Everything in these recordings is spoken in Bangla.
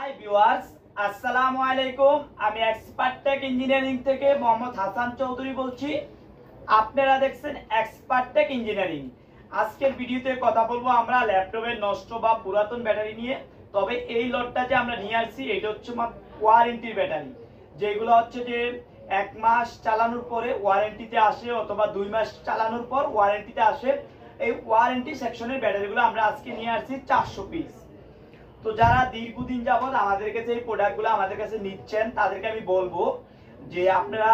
হাই ভিউয়ার্স, আসসালামু আলাইকুম। আমি এক্সপার্ট টেক ইঞ্জিনিয়ারিং থেকে মোহাম্মদ হাসান চৌধুরী বলছি। আপনারা দেখছেন এক্সপার্ট টেক ইঞ্জিনিয়ারিং। আজকের ভিডিওতে কথা বলবো আমরা ল্যাপটপের নষ্ট বা পুরাতন ব্যাটারি নিয়ে। তবে এই লটটা যে আমরা নিয়ে আসছি এটা হচ্ছে ওয়ারেন্টির ব্যাটারি, যেগুলো হচ্ছে যে 1 মাস চালানোর পরে ওয়ারেন্টিতে আসে অথবা 2 মাস চালানোর পর ওয়ারেন্টিতে আসে। এই ওয়ারেন্টি সেকশনের ব্যাটারিগুলো আমরা আজকে নিয়ে আসছি 400 পিস। তো যারা দীর্ঘদিন যাবত আমাদের কাছে এই প্রোডাক্টগুলো আমাদের কাছে নিচ্ছেন তাদেরকে আমি বলবো যে আপনারা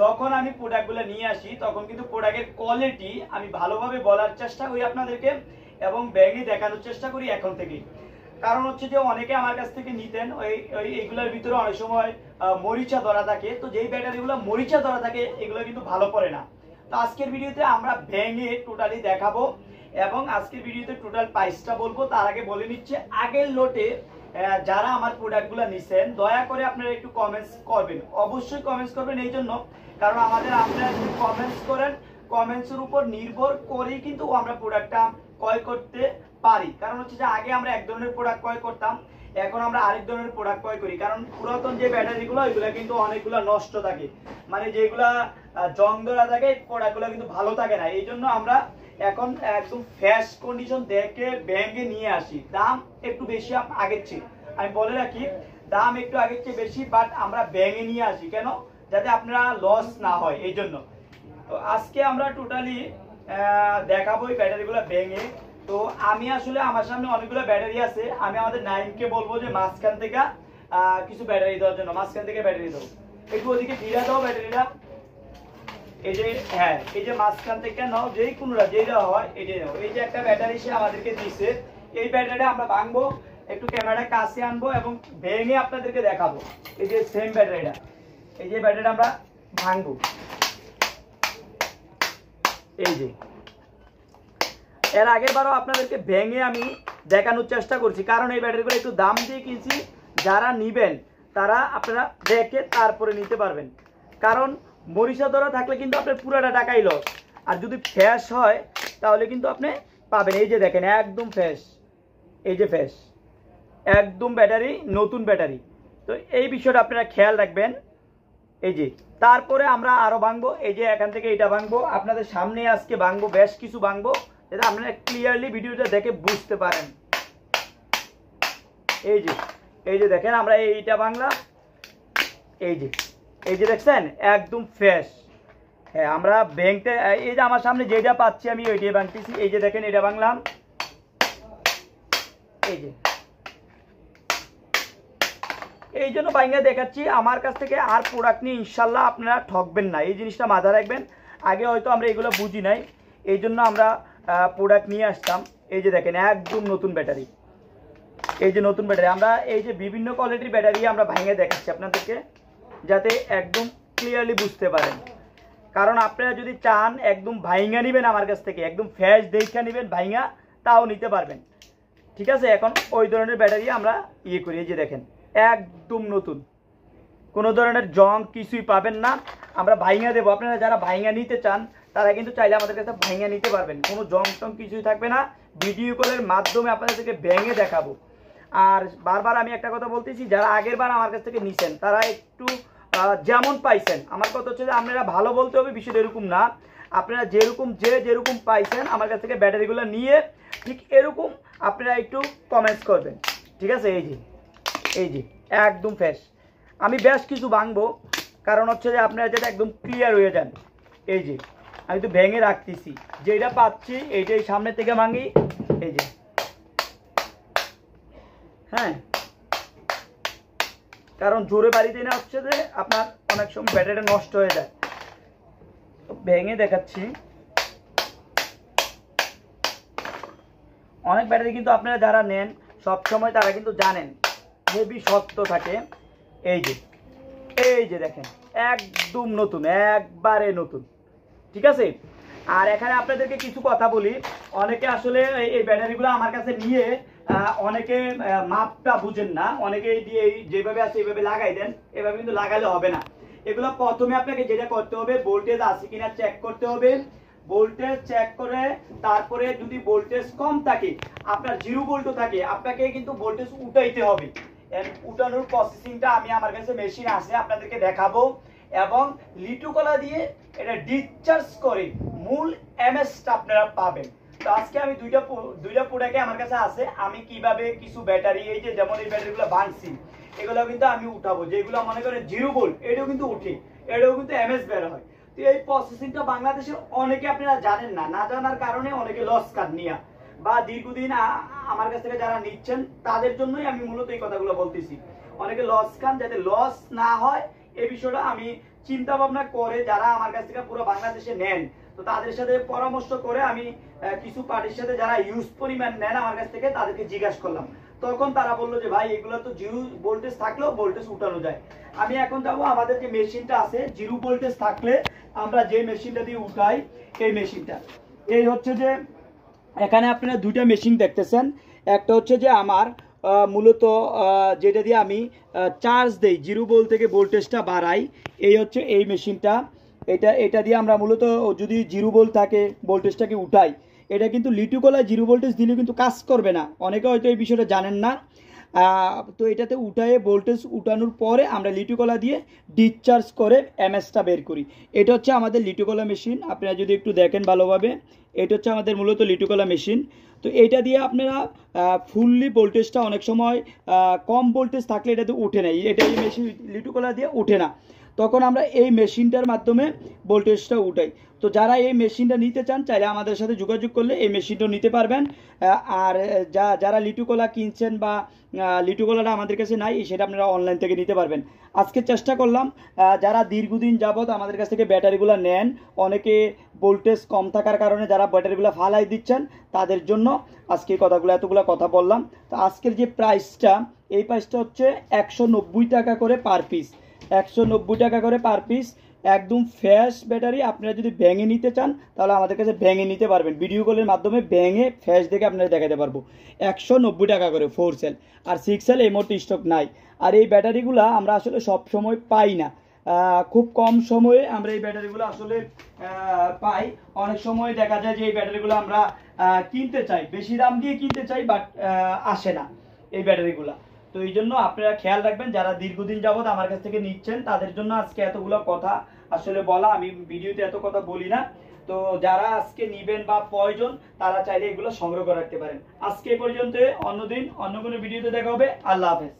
যখন আমি প্রোডাক্টগুলো নিয়ে আসি তখন কিন্তু প্রোডাক্টের কোয়ালিটি আমি ভালোভাবে বলার চেষ্টা করি আপনাদেরকে এবং ব্যাগে দেখানোর চেষ্টা করি এখন থেকেই। কারণ হচ্ছে যে অনেকে আমার কাছ থেকে নিতেন এইগুলোর ভিতরে অনেক সময় মরিচা ধরা থাকে। তো যেই ব্যাটারিগুলো মরিচা ধরা থাকে এগুলো কিন্তু ভালো পড়ে না। তো আজকের ভিডিওতে আমরা ভেঙে টোটালি দেখাবো এবং আজকের ভিডিওতে টোটাল প্রাইসটা বলবো। তার আগে বলে নিচ্ছে, আগের লোটে যারা আমার প্রোডাক্টগুলো নিছেন দয়া করে আপনারা একটু কমেন্টস করবেন, অবশ্যই কমেন্টস করবেন। এই জন্য কারণ আপনারা যদি কমেন্টস করেন, কমেন্টসের উপর নির্ভর করেই কিন্তু আমরা প্রোডাক্টটা ক্রয় করতে পারি। কারণ হচ্ছে যে আগে আমরা এক ধরনের প্রোডাক্ট ক্রয় করতাম, এখন আমরা আরেক ধরনের প্রোডাক্ট ক্রয় করি। কারণ পুরাতন যে ব্যাটারিগুলো ওইগুলো কিন্তু অনেকগুলো নষ্ট থাকে, মানে যেগুলা জং ধরা থাকে প্রোডাক্টগুলো কিন্তু ভালো থাকে না। এই জন্য আমরা এখন একদম ফ্রেশ কন্ডিশন দেখে ব্যাংকে নিয়ে আসি। দাম একটু বেশি আগের চেয়ে, আমি বলে রাখি দাম একটু আগের চেয়ে বেশি, বাট আমরা ব্যাংকে নিয়ে আসি কেন, যাতে আপনারা লস না হয় এই জন্য। তো আজকে আমরা টোটালি দেখাবো এই ব্যাটারিগুলো ব্যাংকে। তো আমি আসলে আমার সামনে অনেকগুলো ব্যাটারি আছে, আমি আমাদের নাইমকে বলবো যে মাঝখান থেকে কিছু ব্যাটারি দেওয়ার জন্য, মাঝখান থেকে ব্যাটারি দাও, একটু ওদিকে ভিড়া দাও ব্যাটারিটা। এই যে হ্যাঁ, এই যে মাঝখান থেকে নাও, যেই কোনোটা যেটা হয় এটাই নাও। এই যে একটা ব্যাটারি সে আমাদেরকে দিয়েছে, এই ব্যাটারিটা আমরা ভাঙবো, একটু ক্যামেরাটা কাছে আনবো এবং ভেঙে আপনাদেরকে দেখাবো। এই যে সেম ব্যাটারিটা, এই যে ব্যাটারিটা আমরা ভাঙবো। এই যে এর আগের বারও আপনাদেরকে ভেঙে আমি দেখানোর চেষ্টা করছি, কারণ এই ব্যাটারিগুলো একটু দাম দিয়ে কিনছি। যারা নিবেন তারা আপনারা দেখে তারপরে নিতে পারবেন, কারণ মরিচা ধরা থাকলে কিন্তু আপনার পুরোটা টাকাই লস। আর যদি ফ্রেশ হয় তাহলে কিন্তু আপনি পাবেন। এই যে দেখেন একদম ফ্রেশ, এই যে ফ্রেশ একদম ব্যাটারি, নতুন ব্যাটারি। তো এই বিষয়টা আপনারা খেয়াল রাখবেন। এই যে তারপরে আমরা আরও ভাঙবো। এই যে এখান থেকে এটা ভাঙবো, আপনাদের সামনে আজকে ভাঙবো, বেশ কিছু ভাঙবো, যাতে আপনারা ক্লিয়ারলি ভিডিওটা দেখে বুঝতে পারেন। এই যে দেখেন আমরা এইটা ভাঙলাম, এই যে দেখছেন একদম ফ্রেশ। হ্যাঁ, আমরা ব্যাংকতে এই যে আমার সামনে যেটা পাচ্ছি আমি ওইটাই ভাঙতেছি। এই যে দেখেন এটা ভাঙলাম, এই জন্য ভাঙা দেখাচ্ছি। আমার কাছ থেকে আর প্রোডাক্ট নিয়ে ইনশাল্লাহ আপনারা ঠকবেন না, এই জিনিসটা মাথায় রাখবেন। আগে হয়তো আমরা এগুলো বুঝি নাই, এই জন্য আমরা প্রোডাক্ট নিয়ে আসতাম। এই যে দেখেন একদম নতুন ব্যাটারি, এই যে নতুন ব্যাটারি। আমরা এই যে বিভিন্ন কোয়ালিটির ব্যাটারি আমরা ভাঙে দেখাচ্ছি আপনাদেরকে, যাতে একদম ক্লিয়ারলি বুঝতে পারেন। কারণ আপনারা যদি চান একদম ভাইঙা নেবেন আমার কাছ থেকে, একদম ফ্রেশ দেখা নেবেন ভাইঙা, তাও নিতে পারবেন। ঠিক আছে, এখন ওই ধরনের ব্যাটারি আমরা করি। এই যে দেখেন একদম নতুন, কোনো ধরনের জং কিছুই পাবেন না, আমরা ভাইঙা দেবো। আপনারা যারা ভাইঙা নিতে চান তারা কিন্তু চাইলে আমাদের কাছে ভাইঙা নিতে পারবেন, কোনো জং টং কিছুই থাকবে না। ভিডিও কলের মাধ্যমে আপনাদেরকে ভেঙে দেখাবো। আর বারবার আমি একটা কথা বলতেছি, যারা আগের বার আমার কাছ থেকে নিছেন তারা একটু যেমন পাইছেন, আমার কথা হচ্ছে যে আপনারা ভালো বলতে হবে, বিষয়টা এরকম না। আপনারা যেরকম পাইছেন আমার কাছ থেকে ব্যাটারিগুলো নিয়ে ঠিক এরকম আপনারা একটু কমেন্টস করবেন। ঠিক আছে, এই যে একদম ফ্রেশ। আমি বেশ কিছু ভাঙবো, কারণ হচ্ছে যে আপনারা যাতে একদম ক্লিয়ার হয়ে যান। এই যে আমি তো ভেঙে রাখতেছি, যেটা পাচ্ছি এইটাই সামনে থেকে ভাঙি। এই যে হ্যাঁ, কারণ জোরে বাড়িতে না হচ্ছে যে আপনার অনেক সময় ব্যাটারিটা নষ্ট হয়ে যায়। তো ভেঙে দেখাচ্ছি। অনেক ব্যাটারি কিন্তু আপনারা যারা নেন সব সময় তারা কিন্তু জানেন হেভি শক্ত থাকে। এই যে দেখেন একদম নতুন, একবারে নতুন। ঠিক আছে, আর এখানে আপনাদেরকে কিছু কথা বলি। অনেকে আসলে এই ব্যাটারিগুলো আমার কাছে নিয়ে অনেকে মাপটা বুঝেন না, অনেকে দিয়ে যেভাবে আছে এইভাবে লাগাই দেন। এভাবে কিন্তু লাগালে হবে না। এগুলো প্রথমে আপনাকে যেটা করতে হবে, ভোল্টেজ আছে কিনা চেক করতে হবে। ভোল্টেজ চেক করে তারপরে যদি ভোল্টেজ কম থাকে, আপনার 0 ভোল্টও থাকে, আপনাকে কিন্তু ভোল্টেজ উঠাইতে হবে। উঠানোর প্রসেসিংটা আমি আমার কাছে মেশিন আছে, আপনাদেরকে দেখাবো। এবং লিটু কলা দিয়ে এটা ডিসচার্জ করে মূল এমএসটা আপনারা পাবেন। তো আজকে আমি দুইটা প্রোডাক্ট আমার কাছে আছে, আমি কিভাবে কিছু ব্যাটারি, এই যে যেমন এই ব্যাটারিগুলো ভাঙছি, এগুলো কিন্তু আমি উঠাবো। যেগুলো মনে করেন 0 ভোল্ট, এটাও কিন্তু উঠে, এটাও কিন্তু এমএস বের হয়। তো এই প্রসেসিংটা বাংলাদেশের অনেকে আপনারা জানেন না, না জানার কারণে অনেকে লস কাট নিয়া বা দীর্ঘদিন আমার কাছ থেকে যারা নিচ্ছেন তাদের জন্যই আমি মূলত এই কথাগুলো বলতেছি। অনেকে লস খান, যাতে লস না হয় এই বিষয়টা আমি চিন্তা ভাবনা করে যারা আমার কাছ থেকে পুরো বাংলাদেশে নেন, তো তাদের সাথে পরামর্শ করে আমি কিছু পার্টির সাথে যারা ইউজ পরিমাণ নেন আমার কাছ থেকে তাদেরকে জিজ্ঞাসা করলাম। তখন তারা বললো যে ভাই এগুলো তো 0 ভোল্টেজ থাকলেও ভোল্টেজ উঠানো যায়। আমি এখন যাবো আমাদের যে মেশিনটা আছে 0 ভোল্টেজ থাকলে আমরা যে মেশিনটা দিয়ে উঠাই, এই মেশিনটা। এই হচ্ছে যে এখানে আপনারা দুইটা মেশিন দেখতেছেন। একটা হচ্ছে যে আমার মূলত যেটা দিয়ে আমি চার্জ দেই, 0 ভোল্ট থেকে ভোল্টেজটা বাড়াই, এই হচ্ছে এই মেশিনটা। এটা দিয়ে আমরা মূলত যদি 0 ভোল্ট থাকে ভোল্টেজটাকে উঠাই। এটা কিন্তু লিটু কলায় 0 ভোল্টেজ দিলে কিন্তু কাজ করবে না, অনেকে হয়তো এই বিষয়টা জানেন না। তো এটাতে উঠায়ে ভোল্টেজ উঠানোর পরে আমরা লিটু কলা দিয়ে ডিসচার্জ করে এমএসটা বের করি। এটা হচ্ছে আমাদের লিটু কলা মেশিন, আপনারা যদি একটু দেখেন ভালোভাবে, এটা হচ্ছে আমাদের মূলত লিটু কলা মেশিন। তো এটা দিয়ে আপনারা ফুললি ভোল্টেজটা অনেক সময় কম ভোল্টেজ থাকলে এটাতে উঠে না, এটা এই মেশিন লিটু কলা দিয়ে উঠে না, তখন আমরা এই মেশিনটার মাধ্যমে ভোল্টেজটা উঠাই। তো যারা এই মেশিনটা নিতে চান চাইলে আমাদের সাথে যোগাযোগ করলে এই মেশিনটাও নিতে পারবেন। আর যারা লিটু কলা কিনছেন বা লিটু কলাটা আমাদের কাছে নাই, সেটা আপনারা অনলাইন থেকে নিতে পারবেন। আজকে চেষ্টা করলাম যারা দীর্ঘদিন যাবত আমাদের কাছ থেকে ব্যাটারিগুলো নেন, অনেকে ভোল্টেজ কম থাকার কারণে যারা ব্যাটারিগুলো ফালাই দিচ্ছেন তাদের জন্য আজকে এতগুলো কথা বললাম। তো আজকের যে প্রাইসটা, এই প্রাইসটা হচ্ছে 190 টাকা করে পার পিস, 190 টাকা করে পার পিস। একদম ফ্রেশ ব্যাটারি। আপনারা যদি ভেঙে নিতে চান তাহলে আমাদের কাছে ভেঙে নিতে পারবেন, ভিডিও কলের মাধ্যমে ভেঙে ফ্রেশ দেখে আপনারা দেখাতে পারবো। 190 টাকা করে 4 সেল, আর 6 সেল এই মুহূর্তে স্টক নাই। আর এই ব্যাটারিগুলো আমরা আসলে সব সময় পাই না, খুব কম সময়ে আমরা এই ব্যাটারিগুলো আসলে পাই। অনেক সময় দেখা যায় যে এই ব্যাটারিগুলো আমরা কিনতে চাই, বেশি দাম দিয়ে কিনতে চাই, বাট আসে না এই ব্যাটারিগুলো। তো এই জন্য আপনারা খেয়াল রাখবেন, যারা দীর্ঘদিন যাবত আমার কাছ থেকে নিচ্ছেন তাদের জন্য আজকে এতগুলো কথা আসলে বলা। আমি ভিডিওতে এত কথা বলি না। তো যারা আজকে নিবেন বা প্রয়োজন তারা চাইলে এগুলো সংগ্রহ করে রাখতে পারেন। আজকে পর্যন্ত, অন্যদিন অন্য কোনো ভিডিওতে দেখা হবে। আল্লাহ হাফেজ।